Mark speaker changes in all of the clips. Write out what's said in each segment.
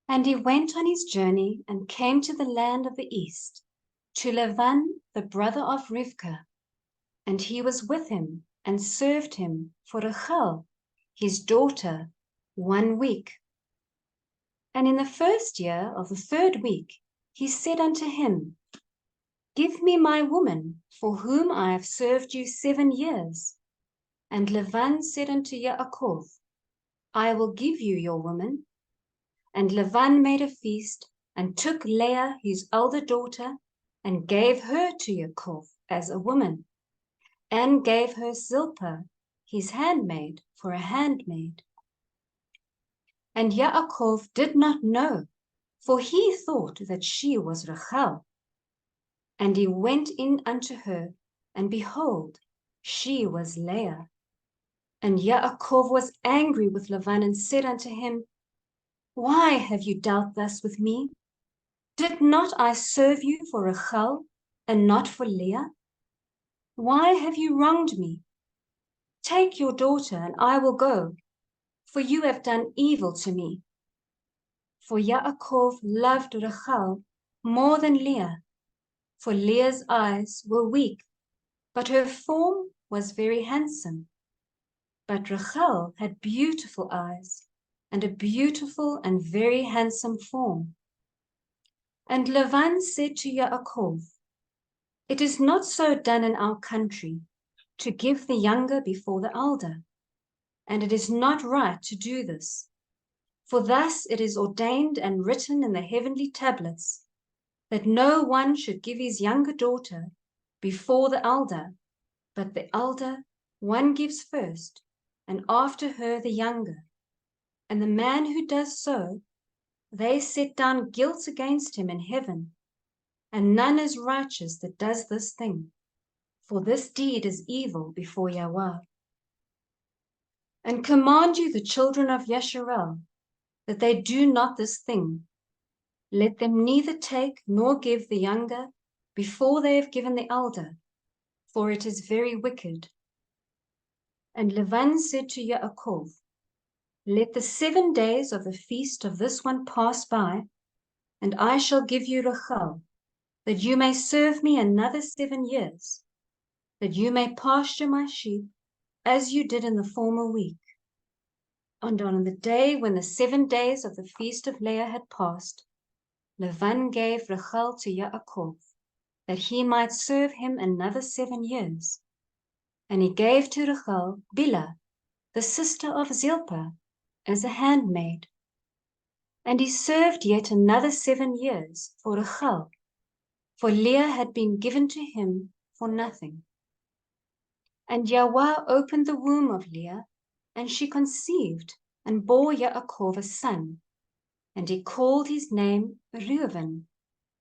Speaker 1: And he went on his journey and came to the land of the east, to Laban, the brother of Rivkah. And he was with him and served him for Rachel, his daughter, 1 week. And in the first year of the 3rd week, he said unto him, Give me my woman, for whom I have served you 7 years. And Laban said unto Yaakov, I will give you your woman. And Laban made a feast, and took Leah his elder daughter, and gave her to Yaakov as a woman, and gave her Zilpah his handmaid for a handmaid. And Yaakov did not know, for he thought that she was Rachel. And he went in unto her, and behold, she was Leah. And Yaakov was angry with Laban, and said unto him, Why have you dealt thus with me? Did not I serve you for Rachel, and not for Leah? Why have you wronged me? Take your daughter, and I will go, for you have done evil to me. For Yaakov loved Rachel more than Leah, for Leah's eyes were weak, but her form was very handsome. But Rachel had beautiful eyes, and a beautiful and very handsome form. And Laban said to Yaakov, It is not so done in our country, to give the younger before the elder, and it is not right to do this. For thus it is ordained and written in the heavenly tablets, that no one should give his younger daughter before the elder, but the elder one gives first, and after her the younger. And the man who does so, they set down guilt against him in heaven, and none is righteous that does this thing, for this deed is evil before Yahweh. And command you the children of Yasharel, that they do not this thing. Let them neither take nor give the younger before they have given the elder, for it is very wicked. And Laban said to Yaakov, Let the 7 days of the feast of this one pass by, and I shall give you Rachel, that you may serve me another 7 years, that you may pasture my sheep, as you did in the former week. And on the day when the 7 days of the feast of Leah had passed, Laban gave Rachel to Yaakov, that he might serve him another 7 years. And he gave to Rachel Bilhah, the sister of Zilpah, as a handmaid. And he served yet another 7 years for Rachel, for Leah had been given to him for nothing. And Yahweh opened the womb of Leah, and she conceived, and bore Yaakov a son. And he called his name Reuben,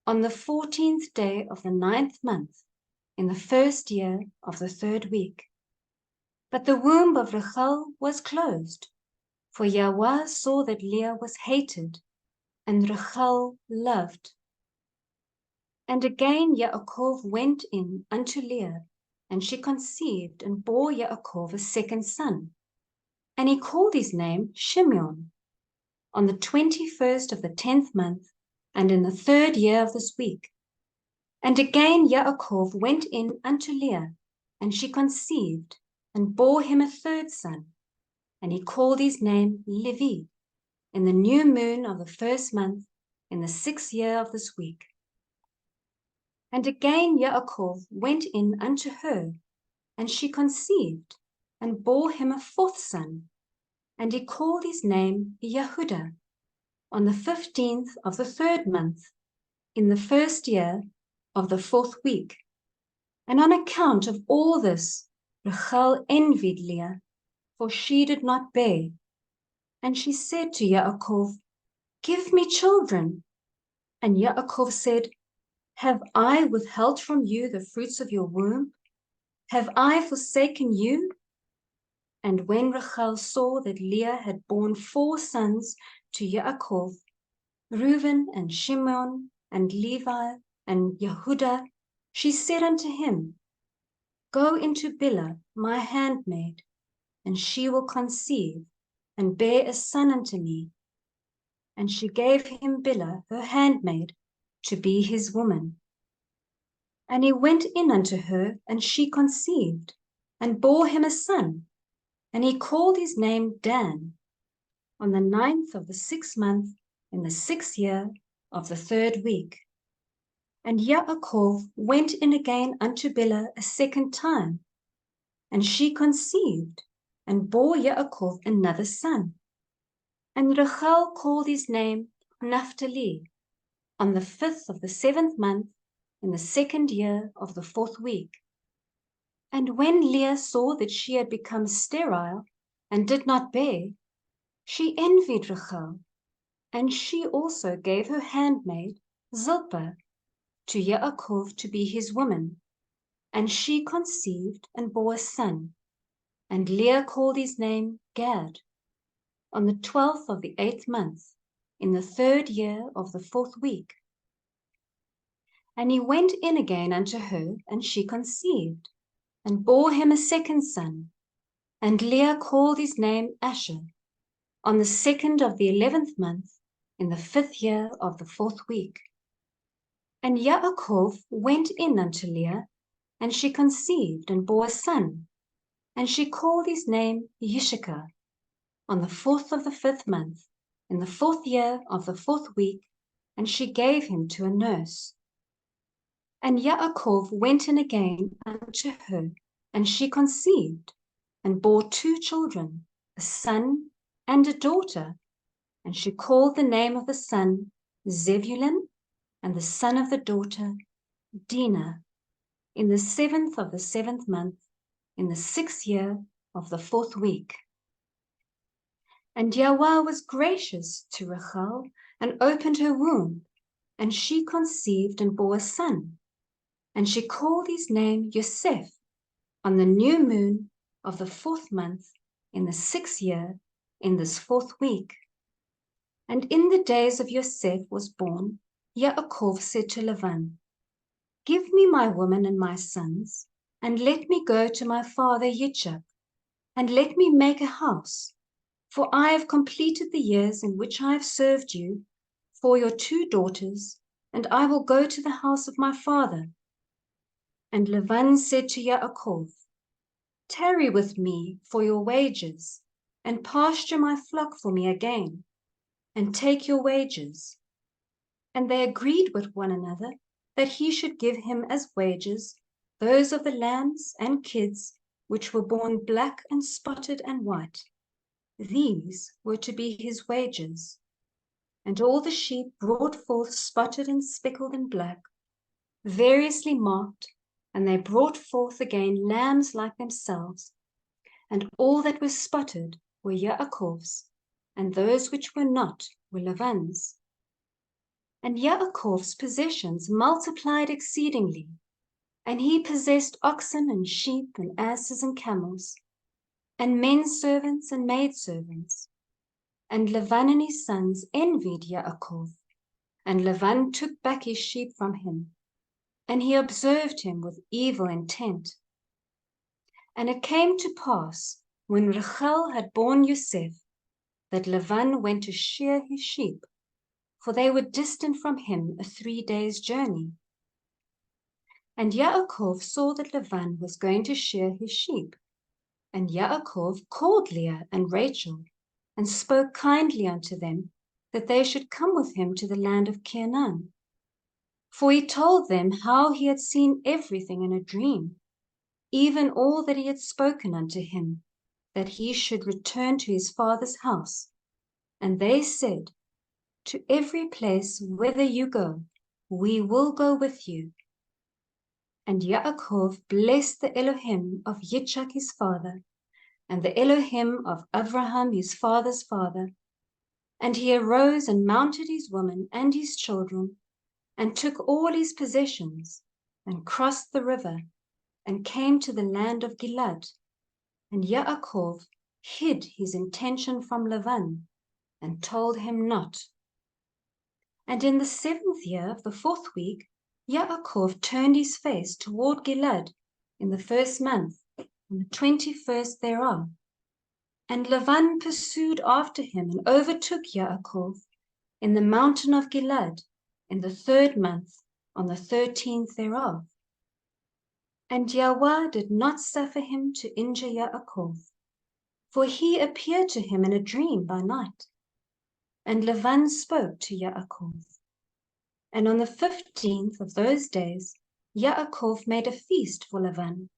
Speaker 1: on the 14th day of the 9th month, in the 1st year of the 3rd week. But the womb of Rachel was closed, for Yahweh saw that Leah was hated, and Rachel loved. And again Yaakov went in unto Leah, and she conceived, and bore Yaakov a 2nd son. And he called his name Shimeon, on the 21st of the 10th month, and in the 3rd year of this week. And again Yaakov went in unto Leah, and she conceived, and bore him a 3rd son. And he called his name Levi, in the new moon of the 1st month, in the 6th year of this week. And again Yaakov went in unto her, and she conceived, and bore him a 4th son. And he called his name Yehudah, on the 15th of the 3rd month, in the 1st year of the 4th week. And on account of all this, Rachel envied Leah, for she did not bear. And she said to Yaakov, Give me children. And Yaakov said, Have I withheld from you the fruits of your womb? Have I forsaken you? And when Rachel saw that Leah had borne 4 sons to Yaakov, Reuben and Shimon and Levi and Yehudah, she said unto him, Go into Bilhah, my handmaid, and she will conceive, and bear a son unto me. and she gave him Bilhah, her handmaid, to be his woman. And he went in unto her, and she conceived, and bore him a son, and he called his name Dan, on the 9th of the 6th month, in the 6th year of the 3rd week. And Yaakov went in again unto Bilhah a second time, and she conceived, and bore Yaakov another son. And Rachel called his name Naphtali, on the 5th of the 7th month, in the 2nd year of the 4th week. And when Leah saw that she had become sterile, and did not bear, she envied Rachel, and she also gave her handmaid Zilpah to Yaakov to be his woman. And she conceived and bore a son, and Leah called his name Gad, on the 12th of the 8th month, in the 3rd year of the 4th week. And he went in again unto her, and she conceived, and bore him a second son, and Leah called his name Asher, on the 2nd of the 11th month, in the 5th year of the 4th week. And Yaakov went in unto Leah, and she conceived and bore a son, and she called his name Yishakar, on the 4th of the 5th month, in the 4th year of the 4th week, and she gave him to a nurse. And Yaakov went in again unto her, and she conceived, and bore 2 children, a son and a daughter. And she called the name of the son Zebulun, and the son of the daughter Dinah, in the 7th of the 7th month, in the 6th year of the 4th week. And Yahweh was gracious to Rachel, and opened her womb, and she conceived and bore a son. And she called his name Yosef, on the new moon of the 4th month, in the 6th year, in this 4th week. And in the days of Yosef was born, Yaakov said to Lavan, Give me my woman and my sons, and let me go to my father Yitzchak, and let me make a house, for I have completed the years in which I have served you for your 2 daughters, and I will go to the house of my father. And Lavan said to Yaakov, Tarry with me for your wages, and pasture my flock for me again, and take your wages. And they agreed with one another that he should give him as wages those of the lambs and kids which were born black and spotted and white. These were to be his wages. And all the sheep brought forth spotted and speckled and black, variously marked, and they brought forth again lambs like themselves. And all that were spotted were Yaakov's, and those which were not were Lavan's. And Yaakov's possessions multiplied exceedingly, and he possessed oxen and sheep and asses and camels, and men servants and maidservants. And Lavan and his sons envied Yaakov, and Lavan took back his sheep from him, and he observed him with evil intent. And it came to pass, when Rachel had borne Yosef, that Lavan went to shear his sheep, for they were distant from him a 3 days' journey. And Yaakov saw that Lavan was going to shear his sheep. And Yaakov called Leah and Rachel, and spoke kindly unto them, that they should come with him to the land of Canaan. For he told them how he had seen everything in a dream, even all that he had spoken unto him, that he should return to his father's house. And they said, To every place whither you go, we will go with you. And Yaakov blessed the Elohim of Yitzchak his father, and the Elohim of Abraham his father's father. And he arose and mounted his woman and his children, and took all his possessions, and crossed the river, and came to the land of Gilad. And Yaakov hid his intention from Lavan, and told him not. And in the 7th year of the 4th week, Yaakov turned his face toward Gilad in the 1st month, on the 21st thereof. And Lavan pursued after him, and overtook Yaakov, in the mountain of Gilead, in the 3rd month, on the 13th thereof. And Yahweh did not suffer him to injure Yaakov, for he appeared to him in a dream by night. And Lavan spoke to Yaakov. And on the 15th of those days, Yaakov made a feast for Lavan,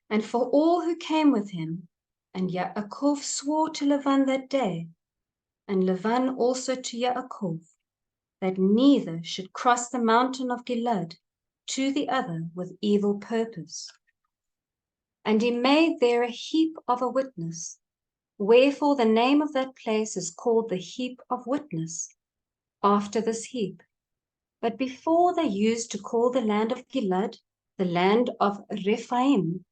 Speaker 1: and for all who came with him. And Yaakov swore to Lavan that day, and Lavan also to Yaakov, that neither should cross the mountain of Gilead to the other with evil purpose. And he made there a heap of a witness, wherefore the name of that place is called the heap of witness, after this heap. But before they used to call the land of Gilead the land of Rephaim,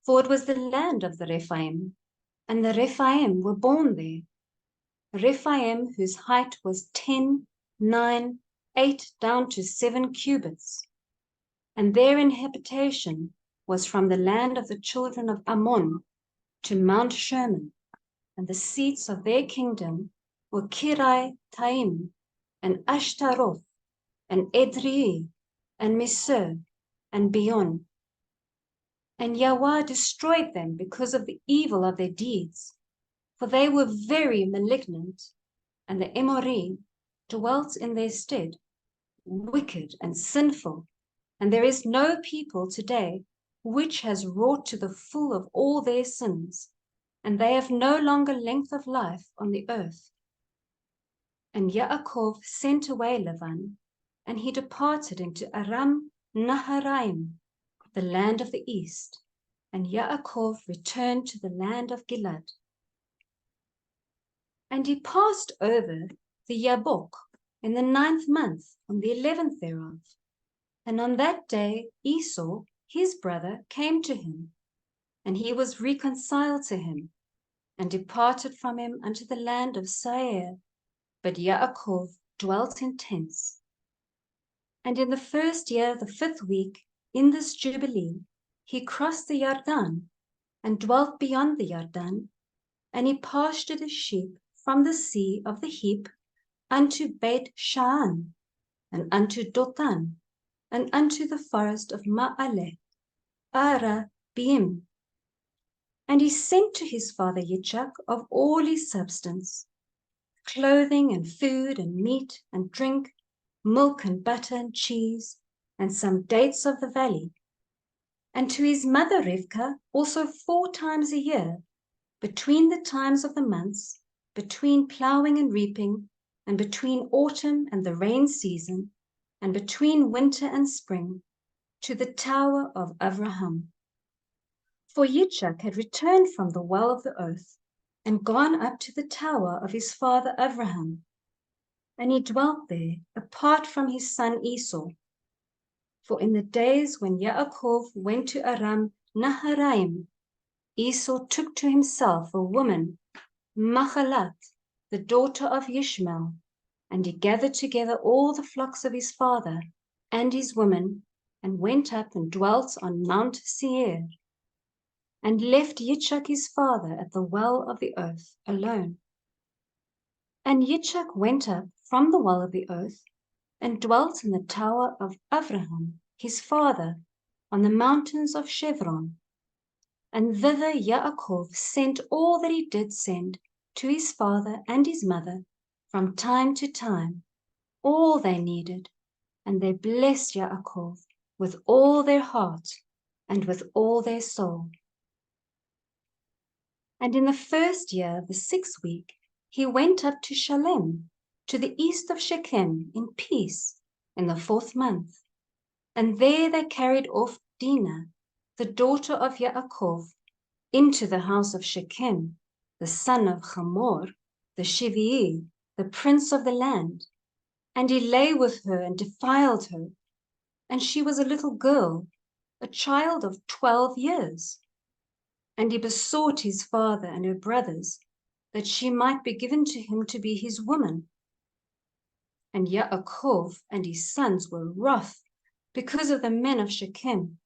Speaker 1: for it was the land of the Rephaim, and the Rephaim were born there. Rephaim, whose height was 10, 9, 8 down to 7 cubits, and their habitation was from the land of the children of Ammon to Mount Sherman, and the seats of their kingdom were Kirai-Taim, and Ashtaroth, and Edrei, and Mesir, and Beon. And Yahweh destroyed them because of the evil of their deeds, for they were very malignant, and the Emori dwelt in their stead, wicked and sinful. And there is no people today which has wrought to the full of all their sins, and they have no longer length of life on the earth. And Yaakov sent away Lavan, and he departed into Aram Naharaim, the land of the east, and Yaakov returned to the land of Gilead. And he passed over the Yabok in the 9th month, on the 11th thereof. And on that day Esau, his brother, came to him, and he was reconciled to him, and departed from him unto the land of Seir. But Yaakov dwelt in tents. And in the 1st year of the 5th week, in this Jubilee, he crossed the Yarden, and dwelt beyond the Yarden, and he pastured his sheep from the sea of the heap unto Beit Shaan, and unto Dotan, and unto the forest of Ma'aleh, Ara-Bim. And he sent to his father Yitzchak of all his substance, clothing and food and meat and drink, milk and butter and cheese, and some dates of the valley. And to his mother Rivkah also 4 times a year, between the times of the months, between plowing and reaping, and between autumn and the rain season, and between winter and spring, to the tower of Avraham. For Yitzchak had returned from the well of the oath, and gone up to the tower of his father Avraham, and he dwelt there apart from his son Esau. For in the days when Yaakov went to Aram Naharaim, Esau took to himself a woman, Machalat, the daughter of Ishmael, and he gathered together all the flocks of his father and his women, and went up and dwelt on Mount Seir, and left Yitzchak his father at the well of the oath alone. And Yitzchak went up from the well of the oath, and dwelt in the tower of Avraham his father, on the mountains of Chevron. And thither Yaakov sent all that he did send to his father and his mother from time to time, all they needed, and they blessed Yaakov with all their heart and with all their soul. And in the 1st year of the 6th week, he went up to Shalem, to the east of Shechem, in peace, in the 4th month. And there they carried off Dinah, the daughter of Yaakov, into the house of Shechem, the son of Hamor, the Shivii, the prince of the land. And he lay with her and defiled her. And she was a little girl, a child of 12 years. And he besought his father and her brothers that she might be given to him to be his woman. And Yaakov and his sons were wroth because of the men of Shechem,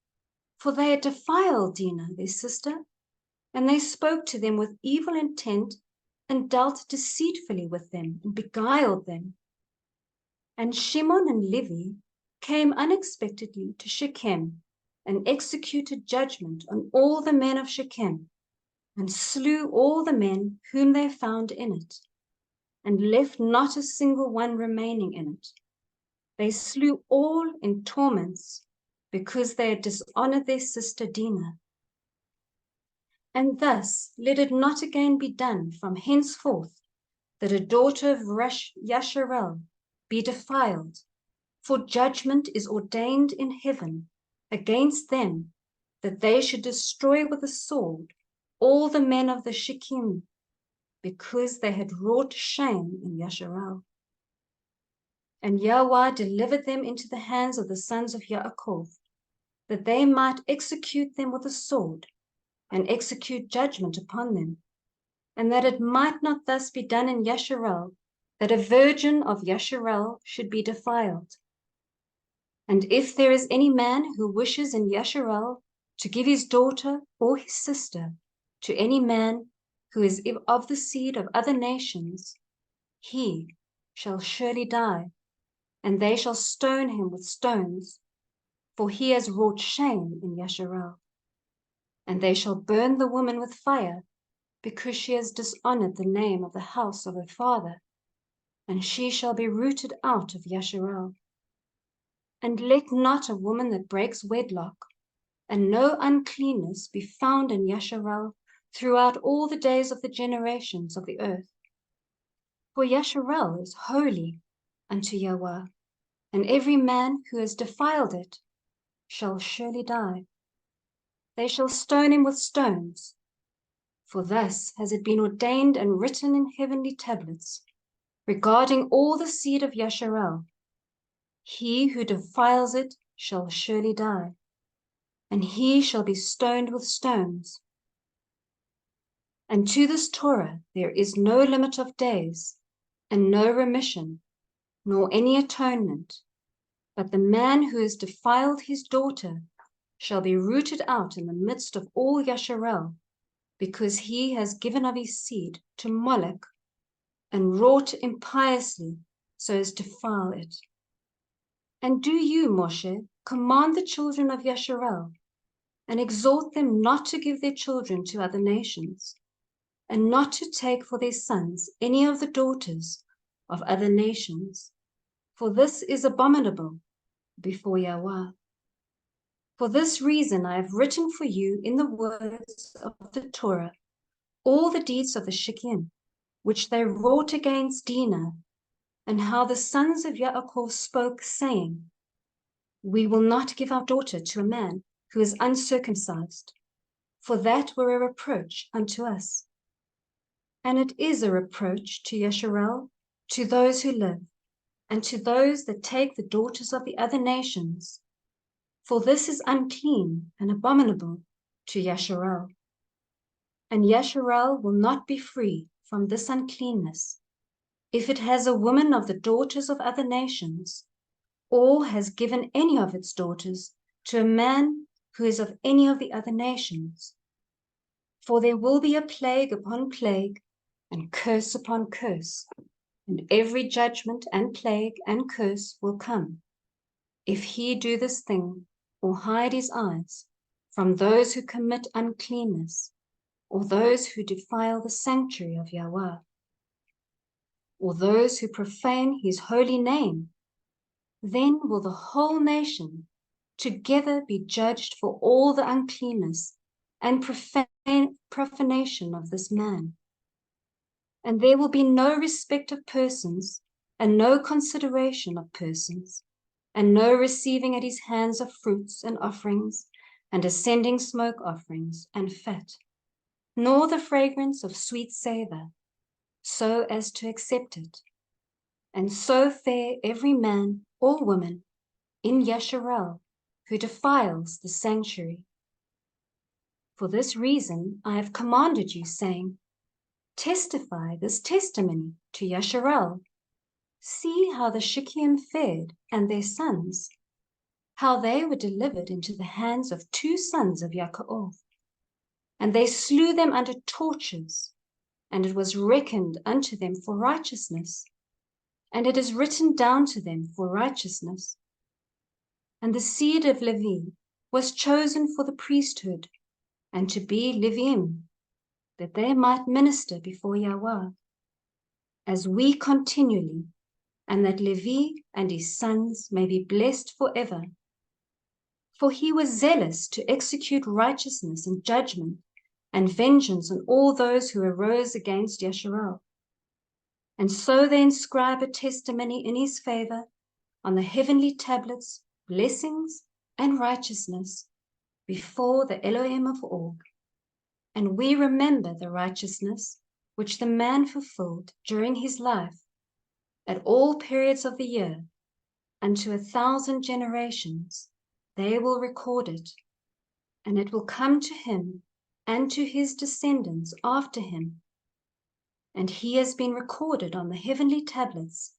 Speaker 1: for they had defiled Dinah, their sister, and they spoke to them with evil intent and dealt deceitfully with them, and beguiled them. And Shimon and Levi came unexpectedly to Shechem, and executed judgment on all the men of Shechem, and slew all the men whom they found in it, and left not a single one remaining in it. They slew all in torments, because they had dishonored their sister Dinah. And thus let it not again be done from henceforth, that a daughter of Yasharel be defiled, for judgment is ordained in heaven against them, that they should destroy with the sword all the men of the Shechem, because they had wrought shame in Yasharel. And Yahweh delivered them into the hands of the sons of Yaakov, that they might execute them with the sword, and execute judgment upon them, and that it might not thus be done in Yasharel, that a virgin of Yasharel should be defiled. And if there is any man who wishes in Yasharel to give his daughter or his sister to any man who is of the seed of other nations, he shall surely die, and they shall stone him with stones, for he has wrought shame in Yasharel. And they shall burn the woman with fire, because she has dishonored the name of the house of her father, and she shall be rooted out of Yasharel. And let not a woman that breaks wedlock, and no uncleanness be found in Yasharel throughout all the days of the generations of the earth. For Yasharel is holy unto Yahweh, and every man who has defiled it shall surely die. They shall stone him with stones, for thus has it been ordained and written in heavenly tablets regarding all the seed of Yasharel. He who defiles it shall surely die, and he shall be stoned with stones. And to this Torah there is no limit of days, and no remission, nor any atonement, but the man who has defiled his daughter shall be rooted out in the midst of all Yasharel, because he has given of his seed to Moloch, and wrought impiously so as to defile it. And do you, Moshe, command the children of Yasharel, and exhort them not to give their children to other nations, and not to take for their sons any of the daughters of other nations, for this is abominable before Yahweh. For this reason I have written for you in the words of the Torah all the deeds of the Shechem, which they wrought against Dinah, and how the sons of Yaakov spoke, saying, we will not give our daughter to a man who is uncircumcised, for that were a reproach unto us. And it is a reproach to Yasharel, to those who live, and to those that take the daughters of the other nations, for this is unclean and abominable to Yasharel. And Yasharel will not be free from this uncleanness, if it has a woman of the daughters of other nations, or has given any of its daughters to a man who is of any of the other nations. For there will be a plague upon plague, and curse upon curse, and every judgment and plague and curse will come, if he do this thing, or hide his eyes from those who commit uncleanness, or those who defile the sanctuary of Yahweh, or those who profane his holy name. Then will the whole nation together be judged for all the uncleanness and profanation of this man. And there will be no respect of persons, and no consideration of persons, and no receiving at his hands of fruits and offerings, and ascending smoke offerings and fat, nor the fragrance of sweet savor, so as to accept it. And so fare every man or woman in Yasharel who defiles the sanctuary. For this reason I have commanded you, saying, testify this testimony to Yasharel. See how the Shechem fared and their sons, how they were delivered into the hands of 2 sons of Yaakov, and they slew them under torches, and it was reckoned unto them for righteousness, and it is written down to them for righteousness. And the seed of Levi was chosen for the priesthood, and to be Levim, that they might minister before Yahweh, as we continually, and that Levi and his sons may be blessed forever. For he was zealous to execute righteousness and judgment and vengeance on all those who arose against Yasharel. And so they inscribe a testimony in his favor on the heavenly tablets, blessings and righteousness before the Elohim of all. And we remember the righteousness which the man fulfilled during his life at all periods of the year, unto 1,000 generations. They will record it, and it will come to him and to his descendants after him. And he has been recorded on the heavenly tablets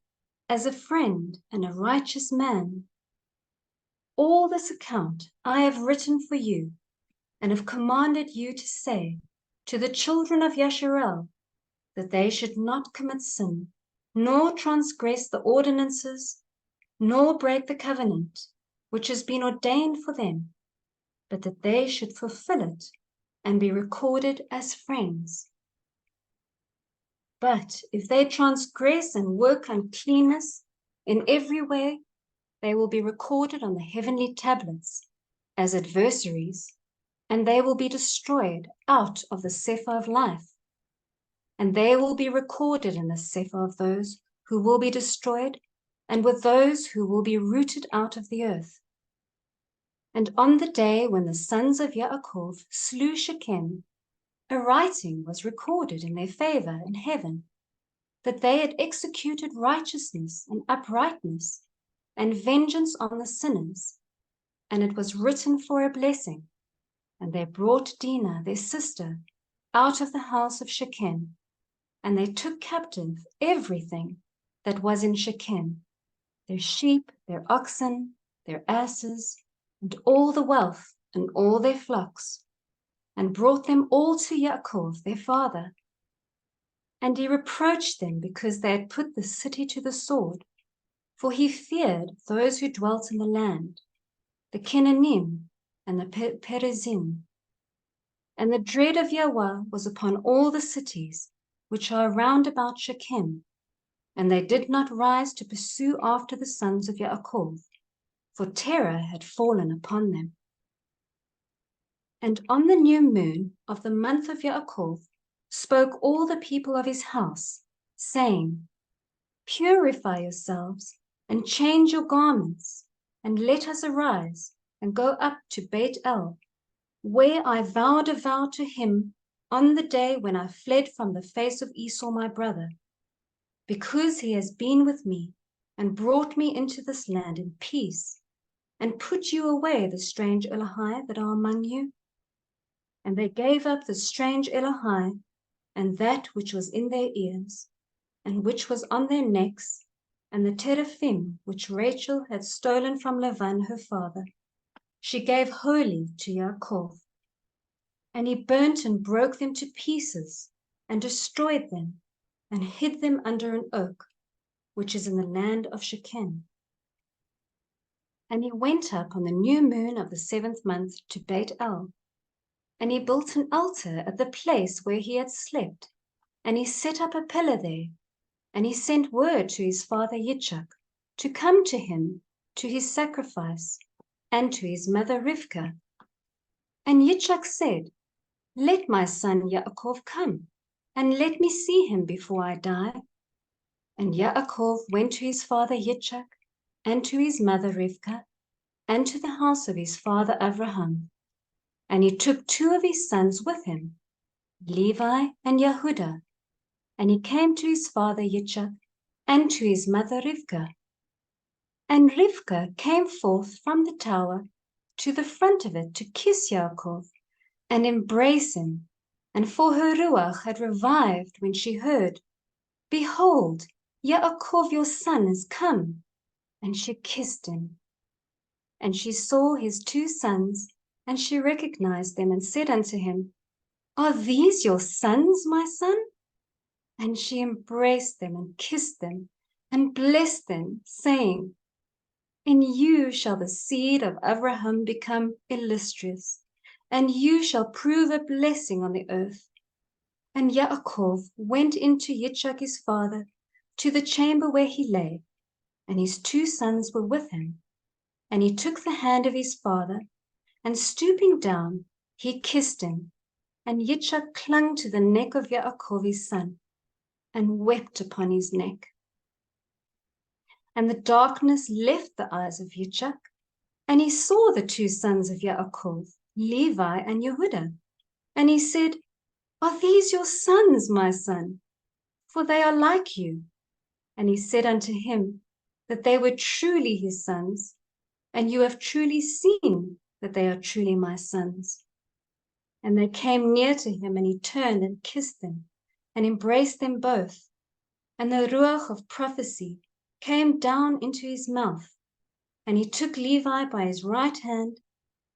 Speaker 1: as a friend and a righteous man. All this account I have written for you, and have commanded you to say to the children of Yasharel, that they should not commit sin, nor transgress the ordinances, nor break the covenant which has been ordained for them, but that they should fulfill it and be recorded as friends. But if they transgress and work uncleanness in every way, they will be recorded on the heavenly tablets as adversaries, and they will be destroyed out of the Sefer of life. And they will be recorded in the Sefer of those who will be destroyed, and with those who will be rooted out of the earth. And on the day when the sons of Yaakov slew Shechem, a writing was recorded in their favor in heaven, that they had executed righteousness and uprightness, and vengeance on the sinners, and it was written for a blessing. And they brought Dinah, their sister, out of the house of Shechem, and they took captive everything that was in Shechem, their sheep, their oxen, their asses, and all the wealth, and all their flocks, and brought them all to Yaakov their father. And he reproached them because they had put the city to the sword, for he feared those who dwelt in the land, the Kenanim and the Perizim. And the dread of Yahweh was upon all the cities which are round about Shechem, and they did not rise to pursue after the sons of Yaakov, for terror had fallen upon them. And on the new moon of the month of Yaakov spoke all the people of his house, saying, Purify yourselves, and change your garments, and let us arise, and go up to Beit El, where I vowed a vow to him on the day when I fled from the face of Esau my brother, because he has been with me, and brought me into this land in peace, and put you away the strange Elohai that are among you. And they gave up the strange Elohai, and that which was in their ears, and which was on their necks, and the teraphim which Rachel had stolen from Lavan her father, she gave wholly to Yaakov. And he burnt and broke them to pieces, and destroyed them, and hid them under an oak, which is in the land of Shechem. And he went up on the new moon of the 7th month to Beit El, and he built an altar at the place where he had slept, and he set up a pillar there, and he sent word to his father Yitzchak to come to him to his sacrifice, and to his mother Rivkah. And Yitzchak said, Let my son Yaakov come, and let me see him before I die. And Yaakov went to his father Yitzchak, and to his mother Rivkah, and to the house of his father Abraham. And he took 2 of his sons with him, Levi and Yehudah. And he came to his father Yitzchak, and to his mother Rivkah. And Rivkah came forth from the tower to the front of it to kiss Yaakov, and embrace him. And for her ruach had revived when she heard, Behold, Yaakov your son is come. And she kissed him. And she saw his 2 sons, and she recognized them, and said unto him, Are these your sons, my son? And she embraced them and kissed them and blessed them, saying, "In you shall the seed of Abraham become illustrious, and you shall prove a blessing on the earth." And Yaakov went into Yitzchak his father to the chamber where he lay, and his 2 sons were with him. And he took the hand of his father, and stooping down, he kissed him. And Yitzchak clung to the neck of Yaakov his son, and wept upon his neck. And the darkness left the eyes of Yitzchak, and he saw the 2 sons of Yaakov, Levi and Yehudah. And he said, "Are these your sons, my son? For they are like you." And he said unto him that they were truly his sons, and you have truly seen that they are truly my sons. And they came near to him, and he turned and kissed them, and embraced them both. And the ruach of prophecy came down into his mouth, and he took Levi by his right hand,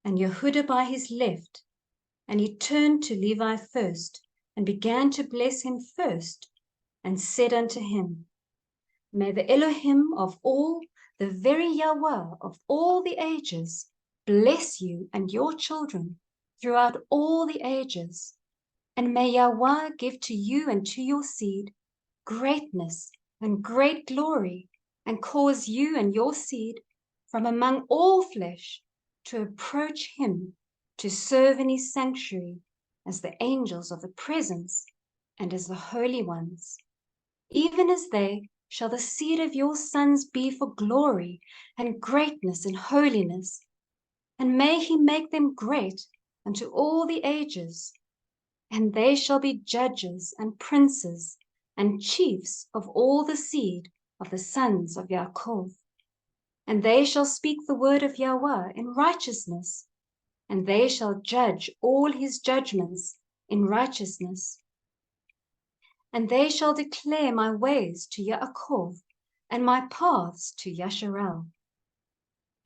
Speaker 1: and Yehudah by his left, and he turned to Levi first, and began to bless him first, and said unto him, "May the Elohim of all, the very Yahweh of all the ages, bless you and your children throughout all the ages. And may Yahweh give to you and to your seed greatness and great glory, and cause you and your seed from among all flesh to approach him, to serve in his sanctuary as the angels of the presence and as the holy ones. Even as they shall the seed of your sons be for glory and greatness and holiness. And may he make them great unto all the ages. And they shall be judges and princes and chiefs of all the seed of the sons of Yaakov. And they shall speak the word of Yahweh in righteousness, and they shall judge all his judgments in righteousness. And they shall declare my ways to Yaakov, and my paths to Yasharel.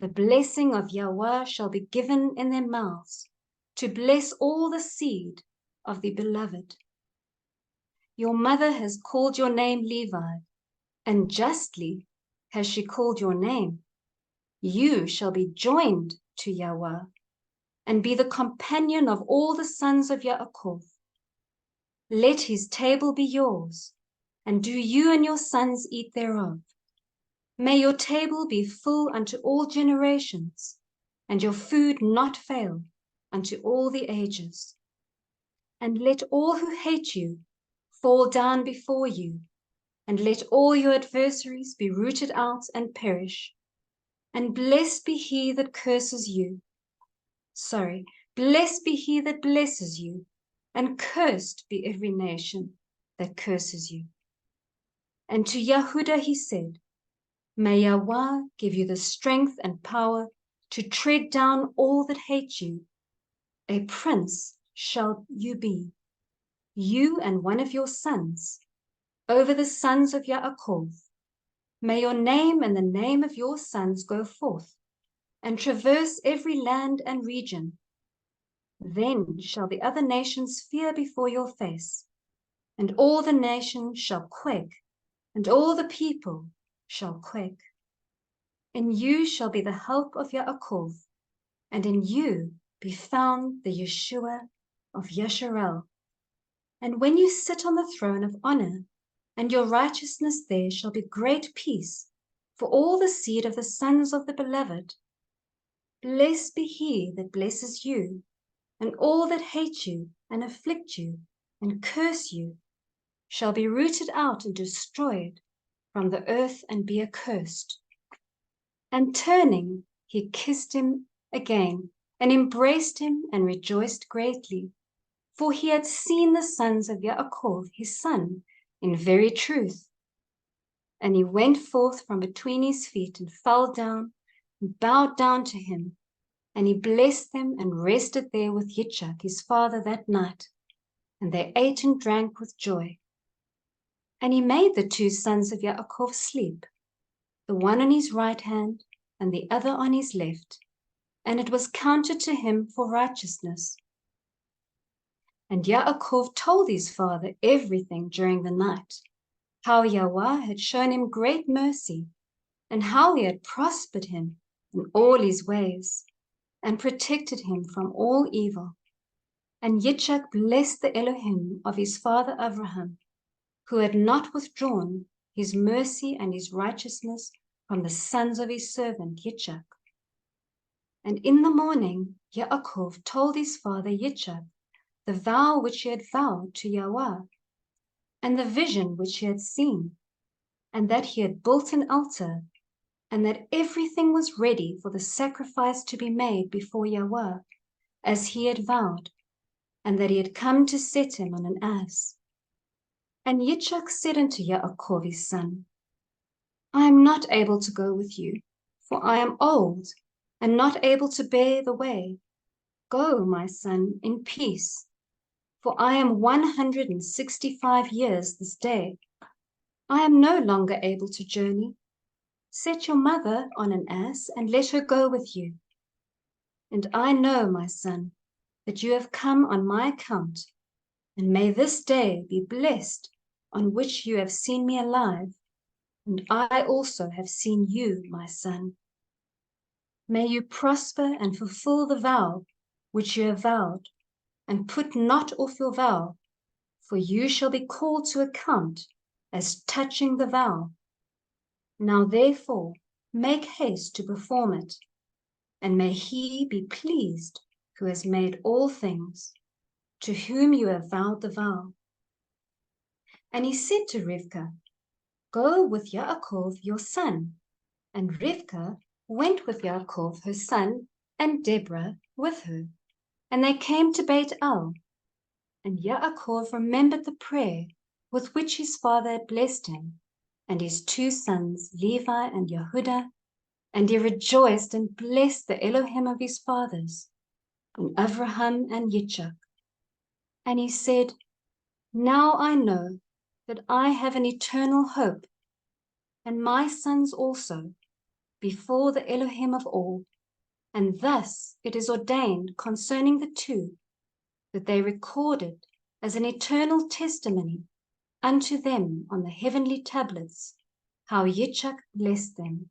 Speaker 1: The blessing of Yahweh shall be given in their mouths, to bless all the seed of the beloved. Your mother has called your name Levi, and justly has she called your name. You shall be joined to Yahweh, and be the companion of all the sons of Yaakov. Let his table be yours, and do you and your sons eat thereof. May your table be full unto all generations, and your food not fail unto all the ages. And let all who hate you fall down before you, and let all your adversaries be rooted out and perish. And blessed be he that curses you. Blessed be he that blesses you, and cursed be every nation that curses you. And to Yehudah he said, May Yahweh give you the strength and power to tread down all that hate you. A prince shall you be, you and one of your sons, over the sons of Yaakov. May your name and the name of your sons go forth, and traverse every land and region. Then shall the other nations fear before your face, and all the nations shall quake, and all the people shall quake. In you shall be the help of Yaakov, and in you be found the Yeshua of Yasharel. And when you sit on the throne of honor, and your righteousness there shall be great peace for all the seed of the sons of the beloved. Blessed be he that blesses you, and all that hate you and afflict you and curse you shall be rooted out and destroyed from the earth and be accursed. And turning, he kissed him again, and embraced him, and rejoiced greatly, for he had seen the sons of Yaakov his son in very truth. And he went forth from between his feet, and fell down, and bowed down to him. And he blessed them, and rested there with Yitzchak his father that night. And they ate and drank with joy. And he made the 2 sons of Yaakov sleep, the one on his right hand, and the other on his left. And it was counted to him for righteousness. And Yaakov told his father everything during the night, how Yahweh had shown him great mercy, and how he had prospered him in all his ways, and protected him from all evil. And Yitzchak blessed the Elohim of his father Abraham, who had not withdrawn his mercy and his righteousness from the sons of his servant Yitzchak. And in the morning Yaakov told his father Yitzchak the vow which he had vowed to Yahweh, and the vision which he had seen, and that he had built an altar, and that everything was ready for the sacrifice to be made before Yahweh, as he had vowed, and that he had come to set him on an ass. And Yitzchak said unto Yaakov his son, I am not able to go with you, for I am old, and not able to bear the way. Go, my son, in peace, for I am 165 years this day. I am no longer able to journey. Set your mother on an ass, and let her go with you. And I know, my son, that you have come on my account, and may this day be blessed on which you have seen me alive, and I also have seen you, my son. May you prosper and fulfill the vow which you have vowed, and put not off your vow, for you shall be called to account as touching the vow. Now therefore make haste to perform it, and may he be pleased who has made all things, to whom you have vowed the vow. And he said to Rivkah, Go with Yaakov your son. And Rivkah went with Yaakov her son, and Deborah with her. And they came to Beit El. And Yaakov remembered the prayer with which his father had blessed him, and his two sons, Levi and Yehudah, and he rejoiced and blessed the Elohim of his fathers, in Avraham and Yitzchak. And he said, Now I know that I have an eternal hope, and my sons also, before the Elohim of all, and thus it is ordained concerning the two, that they recorded as an eternal testimony unto them on the heavenly tablets, how Yitzchak blessed them.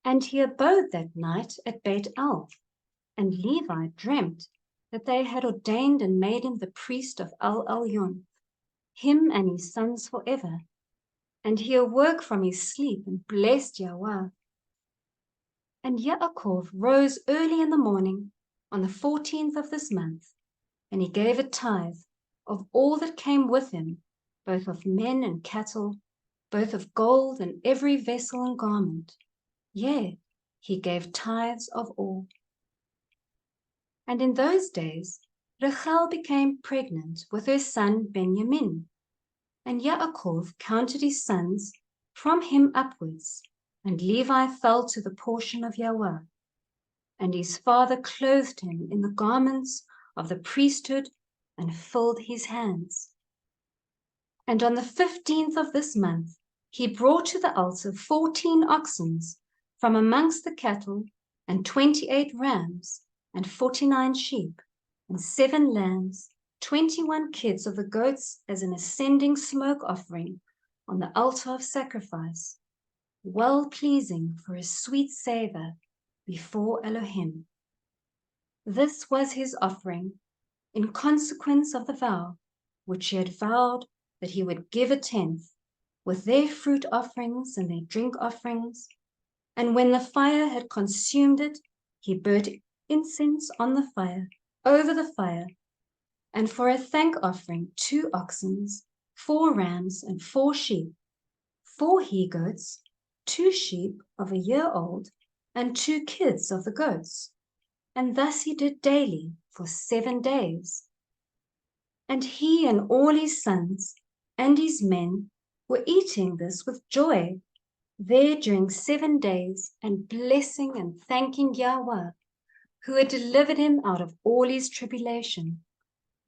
Speaker 1: And he abode that night at Beit El, and Levi dreamt that they had ordained and made him the priest of El Elyon, him and his sons forever. And he awoke from his sleep and blessed Yahweh. And Yaakov rose early in the morning on the 14th of this month, and he gave a tithe of all that came with him, both of men and cattle, both of gold and every vessel and garment. Yea, he gave tithes of all. And in those days Rachel became pregnant with her son Benjamin, and Yaakov counted his sons from him upwards, and Levi fell to the portion of Yahweh. And his father clothed him in the garments of the priesthood and filled his hands. And on the 15th of this month he brought to the altar 14 oxen from amongst the cattle, and 28 rams, and 49 sheep, and 7 lambs, 21 kids of the goats as an ascending smoke offering on the altar of sacrifice, well pleasing for a sweet savor before Elohim. This was his offering in consequence of the vow which he had vowed that he would give a tenth, with their fruit offerings and their drink offerings. And when the fire had consumed it, he burnt incense on the fire, over the fire, and for a thank offering 2 oxen, 4 rams, and 4 sheep, 4 he-goats, 2 sheep of a year old, and 2 kids of the goats. And thus he did daily for 7 days. And he and all his sons and his men were eating this with joy there during 7 days, and blessing and thanking Yahweh, who had delivered him out of all his tribulation,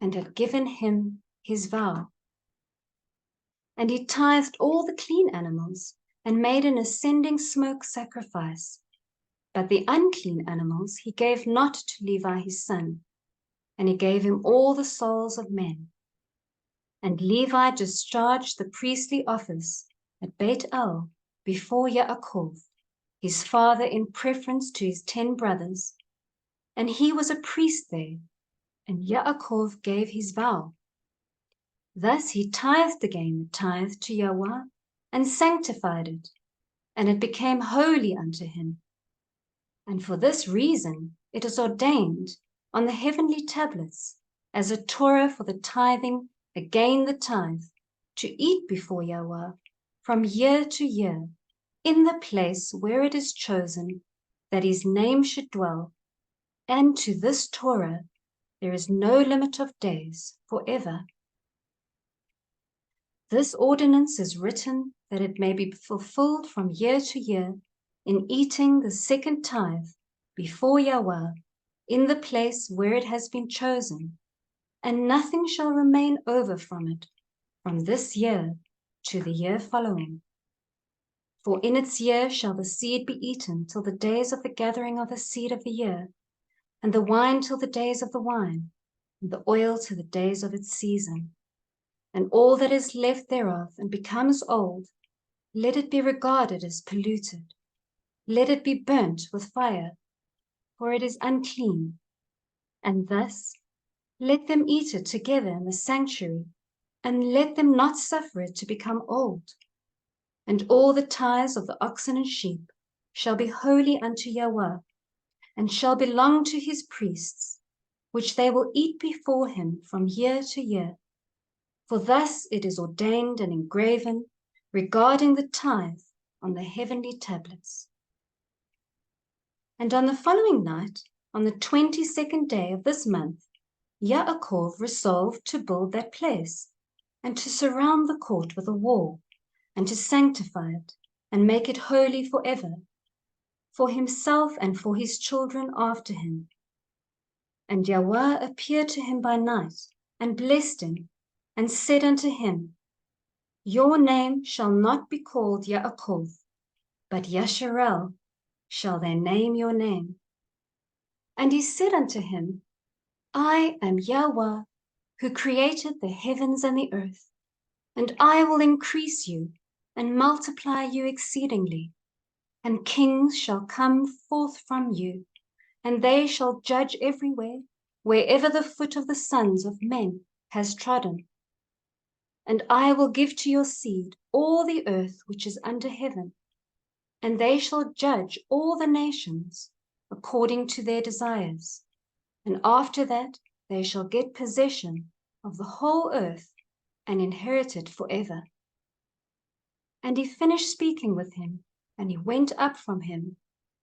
Speaker 1: and had given him his vow. And he tithed all the clean animals, and made an ascending smoke sacrifice. But the unclean animals he gave not to Levi his son. and he gave him all the souls of men. And Levi discharged the priestly office at Beit El before Yaakov, his father, in preference to his 10 brothers, and he was a priest there, and Yaakov gave his vow. Thus he tithed again the tithe to Yahweh, and sanctified it, and it became holy unto him. And for this reason it is ordained on the heavenly tablets as a Torah for the tithing, again the tithe, to eat before Yahweh from year to year, in the place where it is chosen that his name should dwell, and to this Torah there is no limit of days forever. This ordinance is written that it may be fulfilled from year to year in eating the second tithe before Yahweh in the place where it has been chosen, and nothing shall remain over from it from this year to the year following. For in its year shall the seed be eaten till the days of the gathering of the seed of the year, and the wine till the days of the wine, and the oil till the days of its season. And all that is left thereof and becomes old, let it be regarded as polluted. Let it be burnt with fire, for it is unclean. And thus let them eat it together in the sanctuary, and let them not suffer it to become old. And all the tithes of the oxen and sheep shall be holy unto Yahweh, and shall belong to his priests, which they will eat before him from year to year. For thus it is ordained and engraven regarding the tithe on the heavenly tablets. And on the following night, on the 22nd day of this month, Yaakov resolved to build that place, and to surround the court with a wall, and to sanctify it, and make it holy forever, for himself and for his children after him. And Yahweh appeared to him by night, and blessed him, and said unto him, Your name shall not be called Yaakov, but Yasharel shall they name your name. And he said unto him, I am Yahweh, who created the heavens and the earth, and I will increase you and multiply you exceedingly, and kings shall come forth from you, and they shall judge everywhere, wherever the foot of the sons of men has trodden. And I will give to your seed all the earth which is under heaven, and they shall judge all the nations according to their desires. And after that they shall get possession of the whole earth and inherit it forever. And he finished speaking with him, and he went up from him,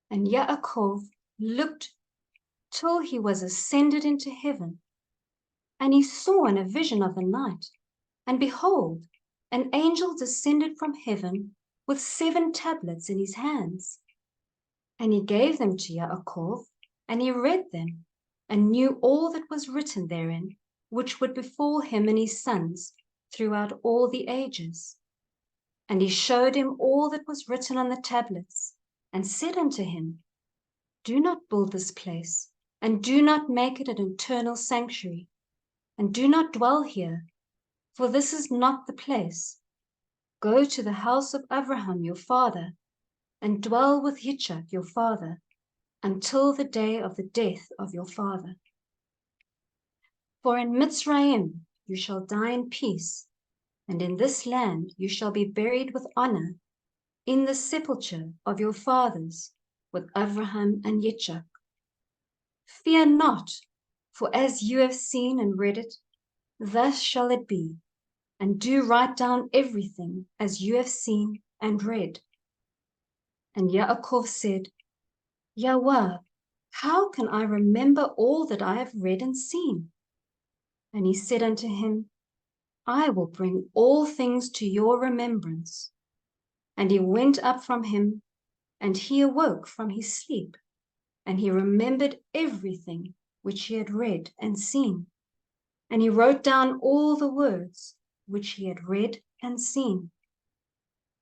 Speaker 1: and Yaakov looked till he was ascended into heaven. And he saw in a vision of the night, and behold, an angel descended from heaven with 7 tablets in his hands. And he gave them to Yaakov, and he read them, and knew all that was written therein, which would befall him and his sons throughout all the ages. And he showed him all that was written on the tablets, and said unto him, Do not build this place, and do not make it an eternal sanctuary, and do not dwell here, for this is not the place. Go to the house of Abraham your father, and dwell with Yitzchak your father, until the day of the death of your father. For in Mitzrayim you shall die in peace, and in this land you shall be buried with honor, in the sepulchre of your fathers, with Abraham and Yitzchak. Fear not, for as you have seen and read it, thus shall it be, and do write down everything as you have seen and read. And Yaakov said, Yahweh, how can I remember all that I have read and seen? And he said unto him, I will bring all things to your remembrance. And he went up from him, and he awoke from his sleep, and he remembered everything which he had read and seen. And he wrote down all the words which he had read and seen.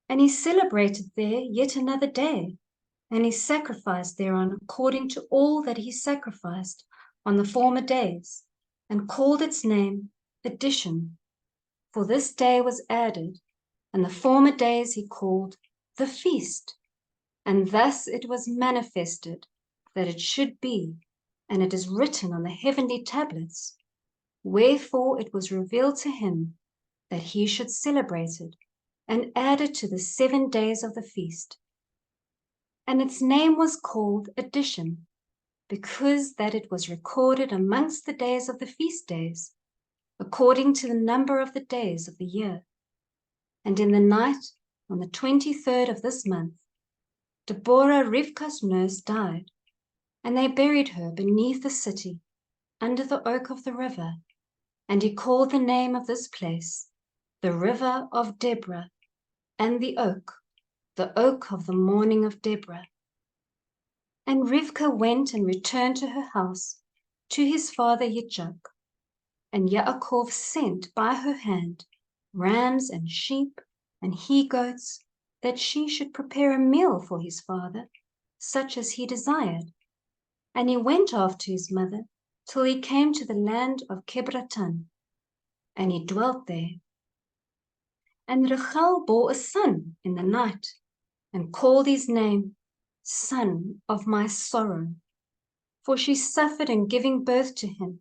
Speaker 1: And he celebrated there yet another day, and he sacrificed thereon according to all that he sacrificed on the former days. and called its name Addition, for this day was added, and the former days he called the feast. And thus it was manifested that it should be, and it is written on the heavenly tablets. Wherefore it was revealed to him that he should celebrate it, and add it to the 7 days of the feast. And its name was called Addition, because that it was recorded amongst the days of the feast days, according to the number of the days of the year. And in the night, on the 23rd of this month, Deborah, Rivkah's nurse, died, and they buried her beneath the city, under the oak of the river. And he called the name of this place, the river of Deborah, and the oak of the mourning of Deborah. And Rivkah went and returned to her house, to his father Yitzchak. And Yaakov sent by her hand rams and sheep and he-goats, that she should prepare a meal for his father, such as he desired. And he went after his mother till he came to the land of Kebratan, and he dwelt there. And Rachel bore a son in the night, and called his name Son of my sorrow, for she suffered in giving birth to him.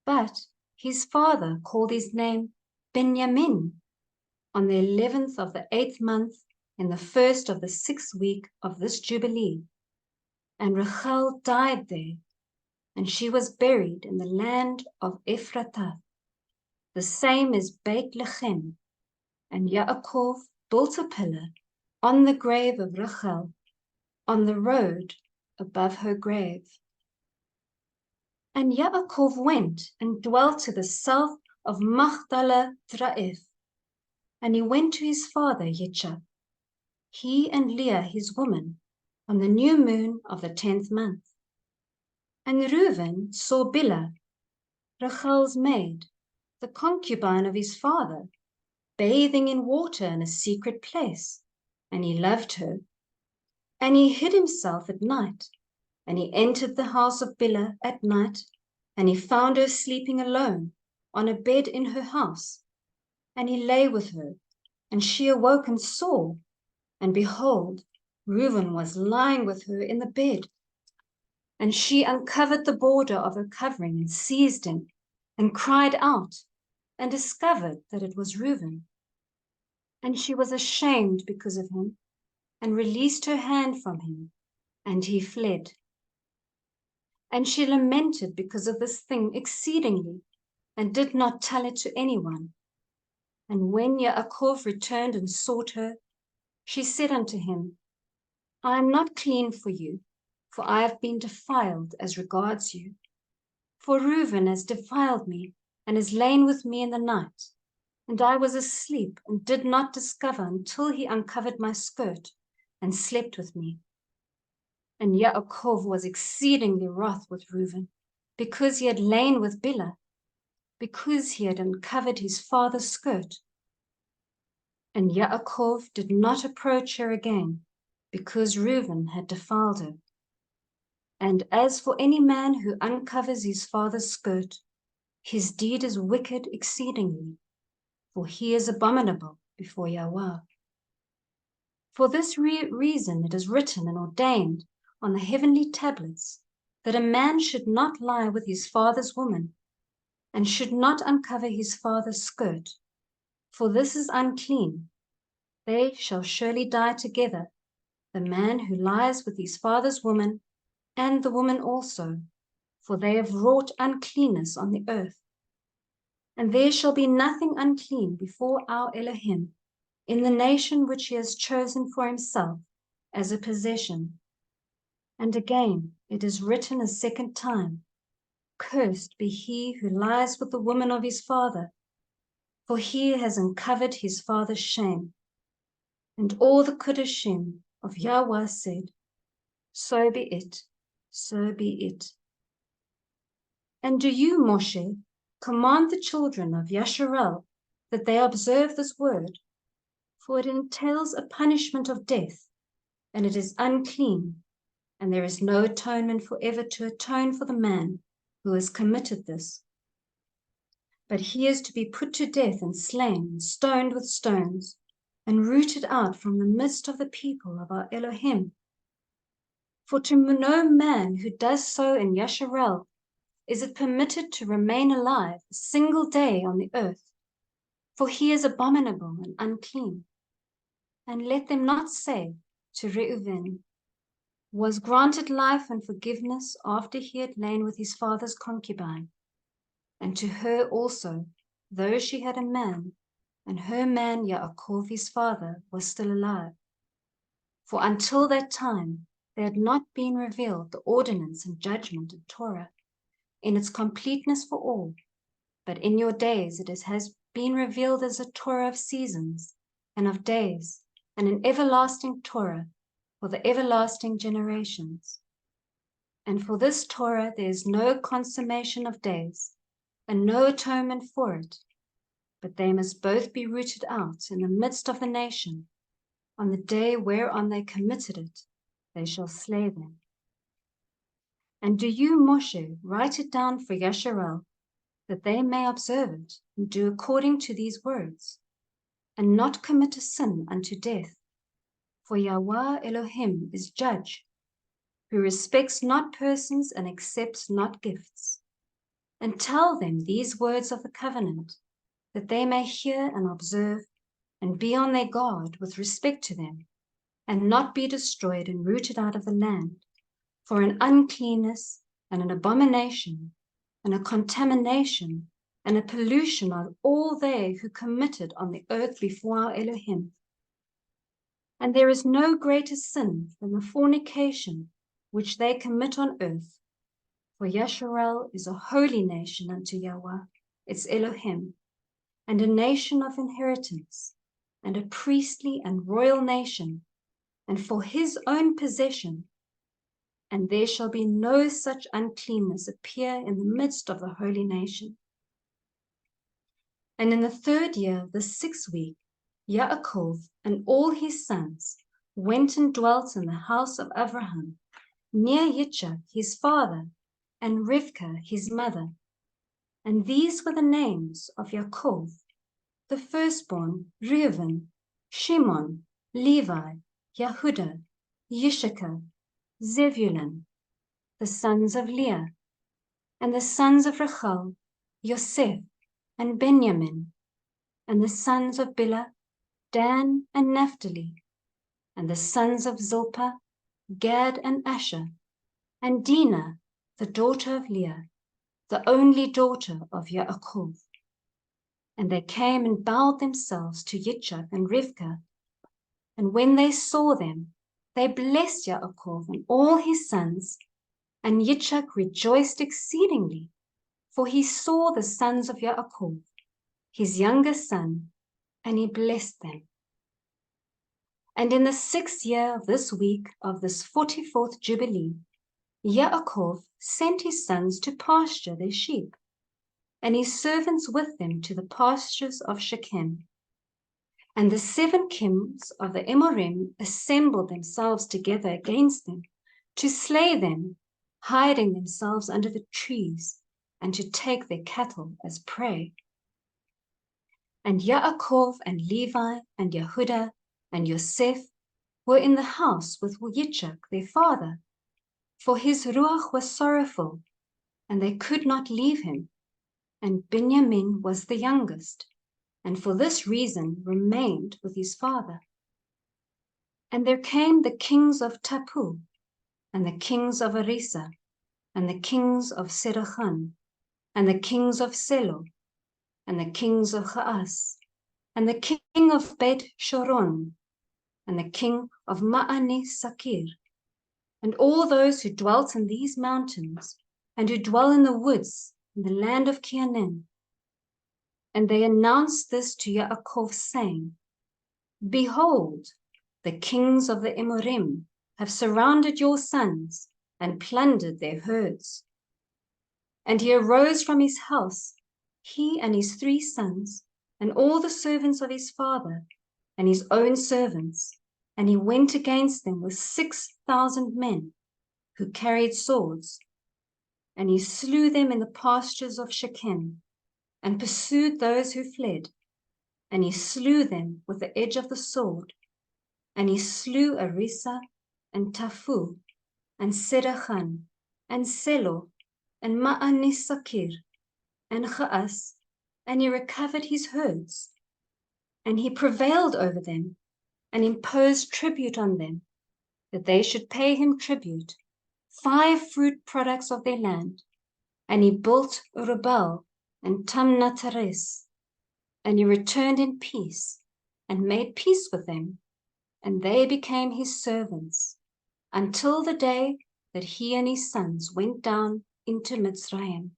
Speaker 1: But his father called his name Benjamin, on the 11th of the 8th month, in the 1st of the 6th week of this Jubilee. And Rachel died there, and she was buried in the land of Ephratah. The same is Beit Lechem. And Yaakov built a pillar on the grave of Rachel, on the road above her grave. And Yaakov went and dwelt to the south of Magdala Traef. And he went to his father Yitzchak, he and Leah his woman, on the new moon of the 10th month. And Reuben saw Bilhah, Rachel's maid, the concubine of his father, bathing in water in a secret place, and he loved her. And he hid himself at night, and he entered the house of Bilhah at night, and he found her sleeping alone on a bed in her house. And he lay with her, and she awoke and saw, and behold, Reuben was lying with her in the bed. And she uncovered the border of her covering and seized him, and cried out, and discovered that it was Reuben. And she was ashamed because of him, and released her hand from him, and he fled. And she lamented because of this thing exceedingly, and did not tell it to anyone. And when Yaakov returned and sought her, she said unto him, I am not clean for you, for I have been defiled as regards you. For Reuben has defiled me, and has lain with me in the night. And I was asleep, and did not discover until he uncovered my skirt, and slept with me. And Yaakov was exceedingly wroth with Reuben, because he had lain with Bilhah, because he had uncovered his father's skirt. And Yaakov did not approach her again, because Reuben had defiled her. And as for any man who uncovers his father's skirt, his deed is wicked exceedingly, for he is abominable before Yahweh. For this reason it is written and ordained on the heavenly tablets, that a man should not lie with his father's woman, and should not uncover his father's skirt, for this is unclean. They shall surely die together, the man who lies with his father's woman, and the woman also, for they have wrought uncleanness on the earth. And there shall be nothing unclean before our Elohim, in the nation which he has chosen for himself as a possession. And again it is written a second time, Cursed be he who lies with the woman of his father, for he has uncovered his father's shame. And all the Kuddishim of Yahweh said, So be it, so be it. And do you, Moshe, command the children of Yasharel that they observe this word, for it entails a punishment of death, and it is unclean, and there is no atonement forever to atone for the man who has committed this. but he is to be put to death and slain, and stoned with stones, and rooted out from the midst of the people of our Elohim. For to no man who does so in Yasharel is it permitted to remain alive a single day on the earth, for he is abominable and unclean. And let them not say to Reuven, was granted life and forgiveness after he had lain with his father's concubine, and to her also, though she had a man, and her man Yaakov his father was still alive. For until that time there had not been revealed the ordinance and judgment of Torah in its completeness for all, but in your days it has been revealed as a Torah of seasons and of days, and an everlasting Torah for the everlasting generations. And for this Torah there is no consummation of days, and no atonement for it, but they must both be rooted out in the midst of the nation. On the day whereon they committed it, they shall slay them. And do you, Moshe, write it down for Yasharel, that they may observe it, and do according to these words, and not commit a sin unto death. For Yahweh Elohim is judge, who respects not persons and accepts not gifts. And tell them these words of the covenant, that they may hear and observe, and be on their guard with respect to them, and not be destroyed and rooted out of the land, for an uncleanness and an abomination and a contamination and a pollution are all they who committed on the earth before our Elohim. And there is no greater sin than the fornication which they commit on earth, for Yasharel is a holy nation unto Yahweh, its Elohim, and a nation of inheritance, and a priestly and royal nation, and for his own possession. And there shall be no such uncleanness appear in the midst of the holy nation. And in the 3rd year, the 6th week, Yaakov and all his sons went and dwelt in the house of Abraham, near Yitzchak his father, and Rivkah his mother. And these were the names of Yaakov, the firstborn, Reuven, Shimon, Levi, Yehuda, Yishakar, Zebulun, the sons of Leah, and the sons of Rachel, Yosef, and Benjamin, and the sons of Bilhah, Dan and Naphtali, and the sons of Zilpah, Gad and Asher, and Dinah, the daughter of Leah, the only daughter of Yaakov. And they came and bowed themselves to Yitzchak and Rivkah. And when they saw them, they blessed Yaakov and all his sons, and Yitzchak rejoiced exceedingly, for he saw the sons of Yaakov, his youngest son, and he blessed them. And in the 6th year of this week of this 44th Jubilee, Yaakov sent his sons to pasture their sheep, and his servants with them to the pastures of Shechem. And the 7 kings of the Emorim assembled themselves together against them, to slay them, hiding themselves under the trees, and to take their cattle as prey. And Yaakov and Levi and Yehuda and Yosef were in the house with Yitzchak their father, for his ruach was sorrowful, and they could not leave him. And Benjamin was the youngest, and for this reason remained with his father. And there came the kings of Tapu, and the kings of Arisa, and the kings of Sedachan, and the kings of Selo, and the kings of Chaas, and the king of Bet Shoron, and the king of Ma'ane Sakir, and all those who dwelt in these mountains, and who dwell in the woods, in the land of Canaan. And they announced this to Yaakov, saying, Behold, the kings of the Emorim have surrounded your sons and plundered their herds. And he arose from his house, he and his 3 sons, and all the servants of his father, and his own servants, and he went against them with 6,000 men, who carried swords, and he slew them in the pastures of Shechem. and pursued those who fled, and he slew them with the edge of the sword. And he slew Arisa, and Tafu, and Sedachan, and Selo, and Ma'anisakir, and Cha'as, and he recovered his herds. And he prevailed over them, and imposed tribute on them, that they should pay him tribute, 5 fruit products of their land. And he built Rubal and Tamnatares, and he returned in peace, and made peace with them, and they became his servants, until the day that he and his sons went down into Mitzrayim.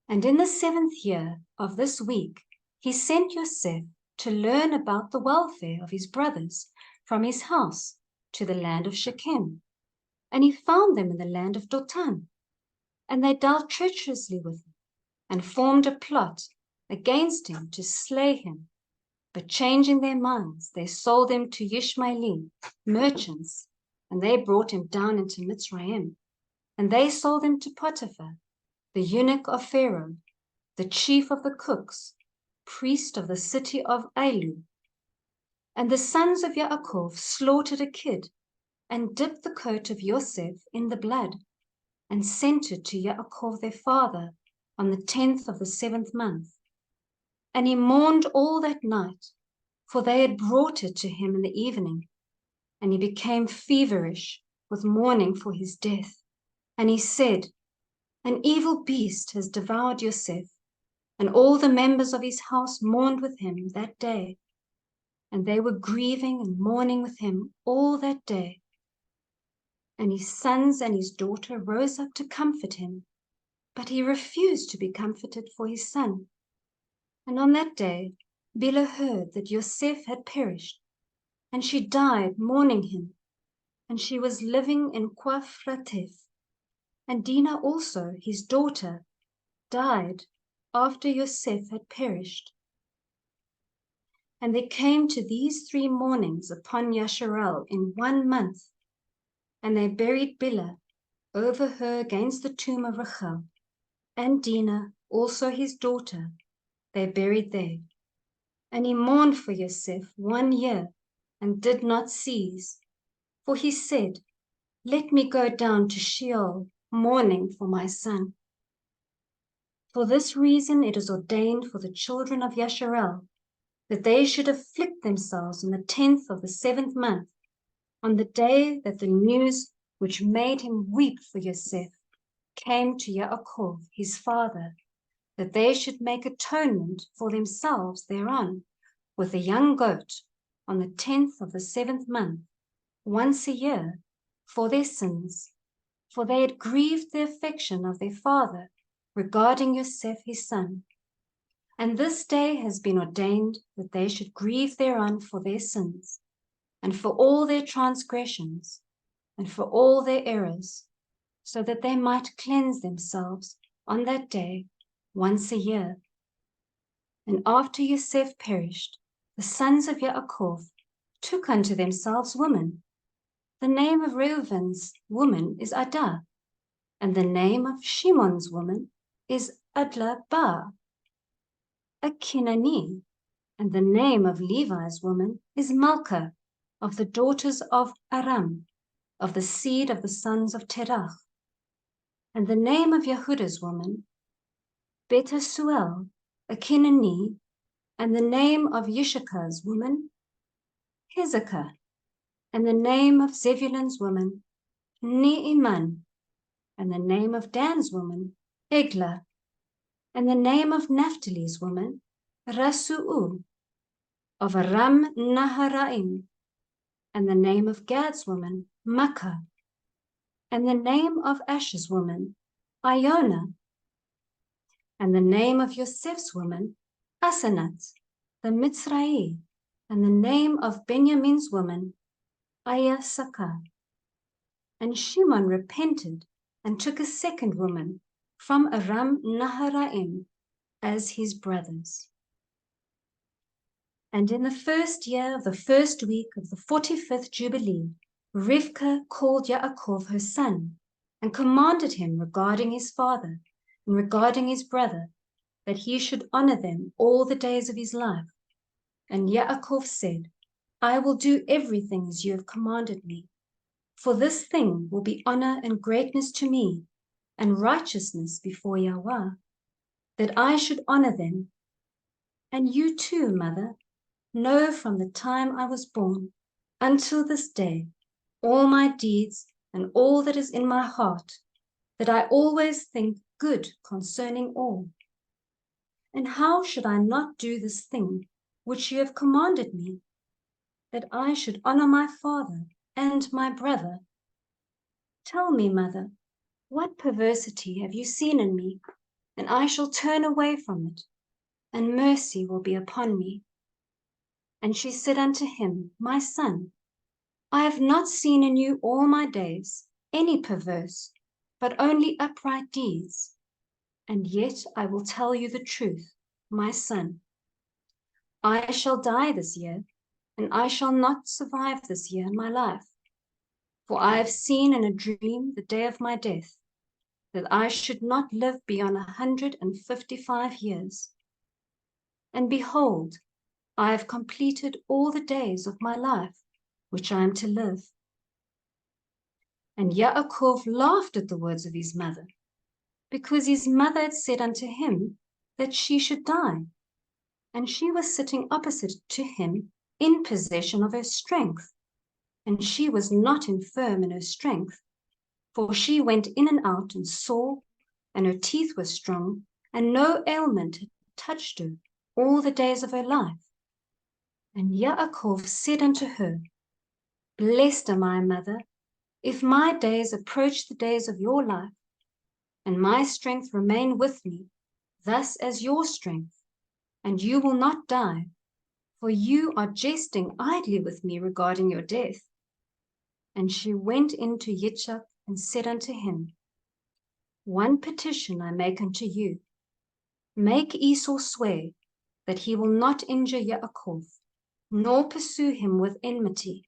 Speaker 1: And in the 7th year of this week, he sent Yosef to learn about the welfare of his brothers from his house to the land of Shechem. And he found them in the land of Dotan. And they dealt treacherously with him, and formed a plot against him to slay him. But changing their minds, they sold him to Ishmaeli merchants, and they brought him down into Mitzrayim. And they sold him to Potiphar, the eunuch of Pharaoh, the chief of the cooks, priest of the city of Ailu. And the sons of Yaakov slaughtered a kid, and dipped the coat of Yosef in the blood, and sent it to Yaakov their father on the 10th of the 7th month. And he mourned all that night, for they had brought it to him in the evening. And he became feverish with mourning for his death. And he said, an evil beast has devoured Yosef. And all the members of his house mourned with him that day. And they were grieving and mourning with him all that day. And his sons and his daughter rose up to comfort him, but he refused to be comforted for his son. And on that day, Bilhah heard that Yosef had perished, and she died mourning him, and she was living in Quafratef. And Dinah also, his daughter, died after Yosef had perished. And there came to these 3 mournings upon Yasharel in 1 month, and they buried Bilhah over her against the tomb of Rachel, and Dinah also his daughter they buried there. And he mourned for Yosef 1 year, and did not cease, for he said, let me go down to Sheol, mourning for my son. For this reason it is ordained for the children of Yasharel, that they should afflict themselves on the 10th of the 7th month, on the day that the news which made him weep for Yosef came to Yaakov his father, that they should make atonement for themselves thereon, with a young goat, on the 10th of the 7th month, once a year, for their sins, for they had grieved the affection of their father regarding Yosef his son. And this day has been ordained that they should grieve thereon for their sins, and for all their transgressions, and for all their errors, so that they might cleanse themselves on that day once a year. And after Yosef perished, the sons of Yaakov took unto themselves women. The name of Reuven's woman is Adah, and the name of Shimon's woman is Adlah-bah, a Kenani, and the name of Levi's woman is Malka, of the daughters of Aram, of the seed of the sons of Terach. And the name of Yehuda's woman, Betasuel, a Kenani, and the name of Yishakar's woman, Hezekiah, and the name of Zebulun's woman, Ne'iman, and the name of Dan's woman, Eglah, and the name of Naphtali's woman, Rasu'u, of Aram Naharaim, and the name of Gad's woman, Makkah, and the name of Asher's woman, Iona, and the name of Yosef's woman, Asenat, the Mitzrai, and the name of Benjamin's woman, Ayasaka. And Shimon repented and took a second woman from Aram Naharaim as his brothers. And in the 1st year of the 1st week of the 45th Jubilee, Rivkah called Yaakov her son, and commanded him regarding his father, and regarding his brother, that he should honor them all the days of his life. And Yaakov said, I will do everything as you have commanded me, for this thing will be honor and greatness to me, and righteousness before Yahweh, that I should honor them. And you too, mother, know from the time I was born until this day all my deeds and all that is in my heart, that I always think good concerning all. And how should I not do this thing which you have commanded me, that I should honor my father and my brother? Tell me, mother, what perversity have you seen in me? And I shall turn away from it, and mercy will be upon me. And she said unto him, My son, I have not seen in you all my days any perverse, but only upright deeds. And yet I will tell you the truth, my son. I shall die this year, and I shall not survive this year in my life. For I have seen in a dream the day of my death, that I should not live beyond 155 years. And behold, I have completed all the days of my life, which I am to live. And Yaakov laughed at the words of his mother, because his mother had said unto him that she should die, and she was sitting opposite to him in possession of her strength, and she was not infirm in her strength, for she went in and out and saw, and her teeth were strong, and no ailment had touched her all the days of her life. And Yaakov said unto her, Blessed am I, mother, if my days approach the days of your life, and my strength remain with me, thus as your strength, and you will not die, for you are jesting idly with me regarding your death. And she went in to Yitzchak and said unto him, One petition I make unto you. Make Esau swear that he will not injure Yaakov, nor pursue him with enmity.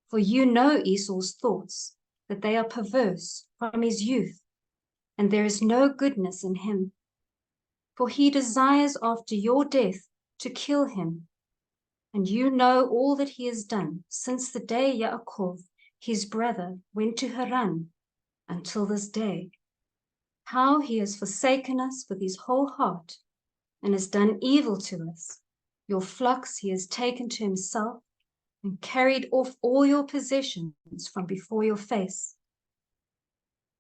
Speaker 1: For you know Esau's thoughts, that they are perverse from his youth, and there is no goodness in him. For he desires after your death to kill him. And you know all that he has done since the day Yaakov, his brother, went to Haran until this day, how he has forsaken us with his whole heart and has done evil to us. Your flocks he has taken to himself and carried off all your possessions from before your face.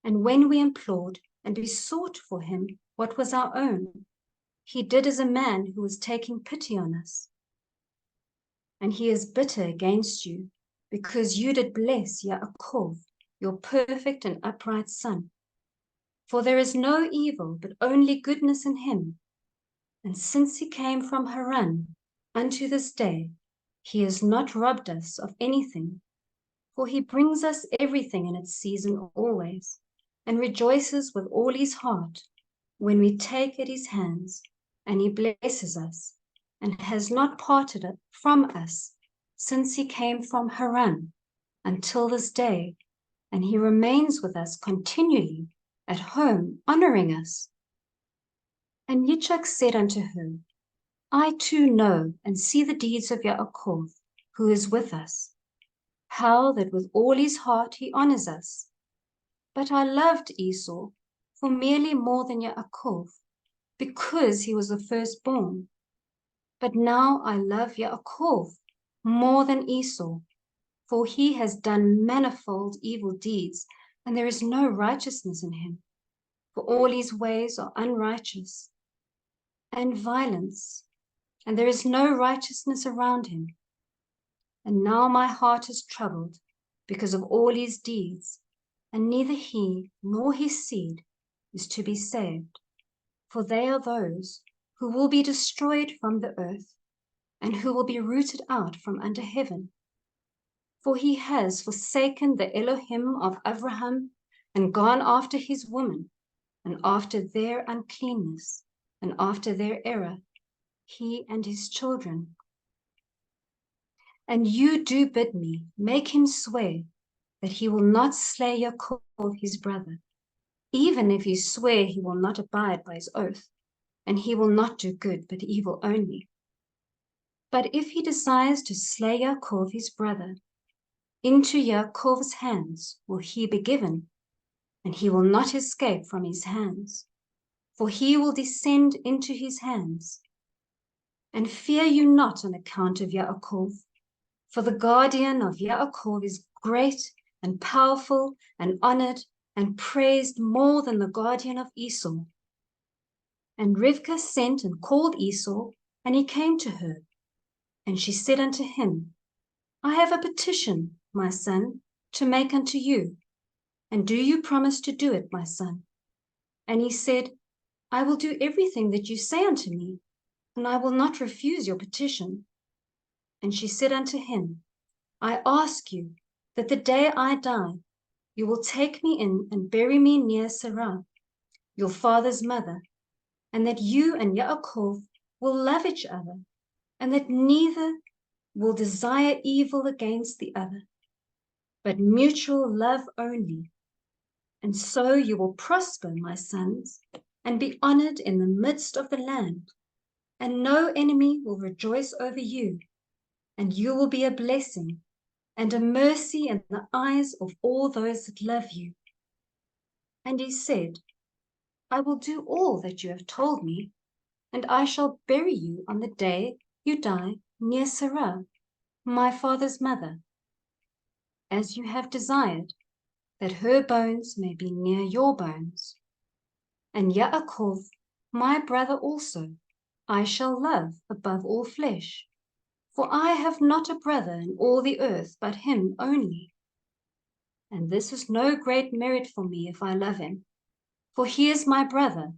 Speaker 1: And when we implored and besought for him what was our own, he did as a man who was taking pity on us. And he is bitter against you, because you did bless Yaakov, your perfect and upright son. For there is no evil, but only goodness in him. And since he came from Haran unto this day, he has not robbed us of anything. For he brings us everything in its season always, and rejoices with all his heart when we take at his hands, and he blesses us, and has not parted it from us since he came from Haran until this day, and he remains with us continually at home, honoring us. And Yitzchak said unto her, I too know and see the deeds of Yaakov, who is with us, how that with all his heart he honors us. But I loved Esau for merely more than Yaakov, because he was the firstborn. But now I love Yaakov more than Esau, for he has done manifold evil deeds, and there is no righteousness in him. For all his ways are unrighteous and violence, and there is no righteousness around him. And now my heart is troubled because of all his deeds, and neither he nor his seed is to be saved. For they are those who will be destroyed from the earth, and who will be rooted out from under heaven. For he has forsaken the Elohim of Abraham, and gone after his woman, and after their uncleanness, and after their error, he and his children. And you do bid me make him swear that he will not slay Yaakov his brother. even if he swear he will not abide by his oath, and he will not do good but evil only. But if he desires to slay Yaakov his brother, into Yaakov's hands will he be given, and he will not escape from his hands, for he will descend into his hands. And fear you not on account of Yaakov, for the guardian of Yaakov is great and powerful and honored and praised more than the guardian of Esau. And Rivkah sent and called Esau, and he came to her. And she said unto him, I have a petition, my son, to make unto you. And do you promise to do it, my son? And he said, I will do everything that you say unto me, and I will not refuse your petition. And she said unto him, I ask you that the day I die, you will take me in and bury me near Sarah, your father's mother, and that you and Yaakov will love each other, and that neither will desire evil against the other, but mutual love only. And so you will prosper, my sons, and be honored in the midst of the land, and no enemy will rejoice over you, and you will be a blessing and a mercy in the eyes of all those that love you. And he said, I will do all that you have told me, and I shall bury you on the day you die near Sarah, my father's mother, as you have desired, that her bones may be near your bones. And Yaakov, my brother also, I shall love above all flesh, for I have not a brother in all the earth but him only. And this is no great merit for me if I love him, for he is my brother,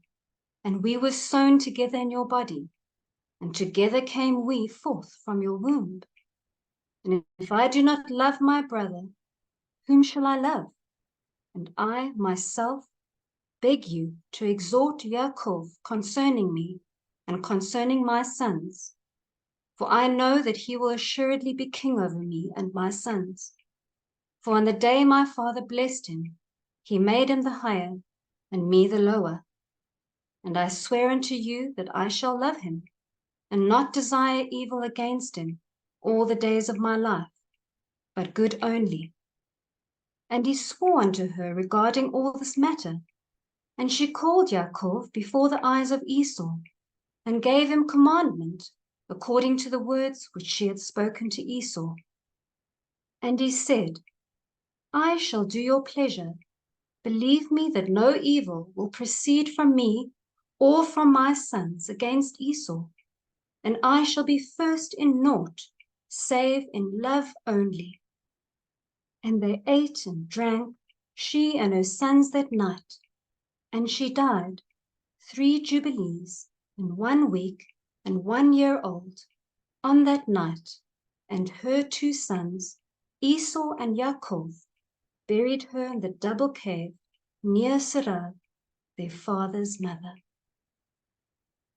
Speaker 1: and we were sown together in your body, and together came we forth from your womb. And if I do not love my brother, whom shall I love? And I myself beg you to exhort Yaakov concerning me and concerning my sons, for I know that he will assuredly be king over me and my sons. For on the day my father blessed him, he made him the higher, and me the lower. And I swear unto you that I shall love him, and not desire evil against him all the days of my life, but good only. And he swore unto her regarding all this matter. And she called Yaakov before the eyes of Esau, and gave him commandment according to the words which she had spoken to Esau. And he said, I shall do your pleasure. Believe me that no evil will proceed from me or from my sons against Esau, and I shall be first in naught, save in love only. And they ate and drank, she and her sons that night, and she died 3 jubilees in 1 week and 1 year old on that night, and her 2 sons, Esau and Yaakov, buried her in the double cave near Sarah, their father's mother.